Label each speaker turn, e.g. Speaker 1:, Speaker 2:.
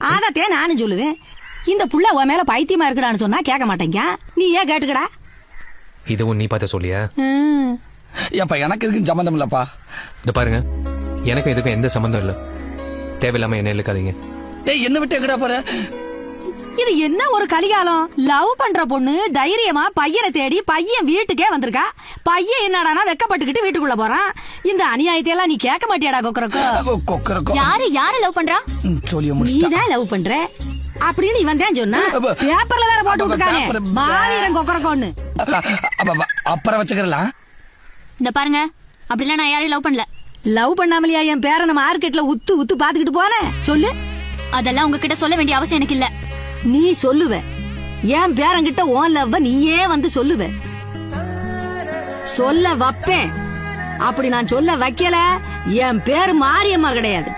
Speaker 1: அதத்தே நானும் சொல்லுவேன். இந்த புள்ள உன் மேல பைத்தியமா இருக்குடான்னு சொன்னா கேட்க மாட்டேங்க. நீ ஏன் கேட்டுக்கடா?
Speaker 2: இதுவும் நீ பார்த்த சொல்லியா?
Speaker 3: ஏப்பா எனக்கு இதுக்கு சம்பந்தம் இல்லப்பா.
Speaker 2: இந்த பாருங்க, எனக்கும் இதுக்கும் எந்த சம்பந்தம் இல்ல. தேவையில்லாம என்ன இழுக்காதீங்க.
Speaker 3: டேய் என்ன விட்டு எங்கடா போற?
Speaker 1: இது என்ன ஒரு கலிகாலம்? லவ் பண்ற பொண்ணு தைரியமா பையனை தேடி பையன் வீட்டுக்கே வந்திருக்கா. பையன் என்னடானா வெக்கப்பட்டுக்கிட்டு வீட்டுக்குள்ள போறான். இந்த அநியாயத்தை எல்லாம் நீ கேட்க மாட்டியாடா கொக்கரக்கோ?
Speaker 4: யாரு லவ் பண்றா?
Speaker 1: நீதான் லவ் பண்ற அப்படின்னு இவன் தான் சொன்னா. பேப்பர்ல வேற போட்டு விட்டுருக்கானே மாவீரன் கொக்கரக்கோன்னு.
Speaker 3: அப்புறம் வச்சுக்கலாம்.
Speaker 4: இந்த பாருங்க, அப்படிலாம் நான் யாரையும் லவ் பண்ணல.
Speaker 1: லவ் பண்ணாமலையா என் பேரனை மார்க்கெட்ல உத்து உத்து பாத்துக்கிட்டு போன? சொல்லு.
Speaker 4: அதெல்லாம் உங்ககிட்ட சொல்ல வேண்டிய அவசியம் எனக்கு இல்ல.
Speaker 1: நீ சொல்லுவ. என் பேரங்கிட்ட உன் லவ் நீயே வந்து சொல்லுவ. சொல்ல வைப்பேன். அப்படி நான் சொல்ல வைக்கல, என் பேரு மாரியம்மா கிடையாது.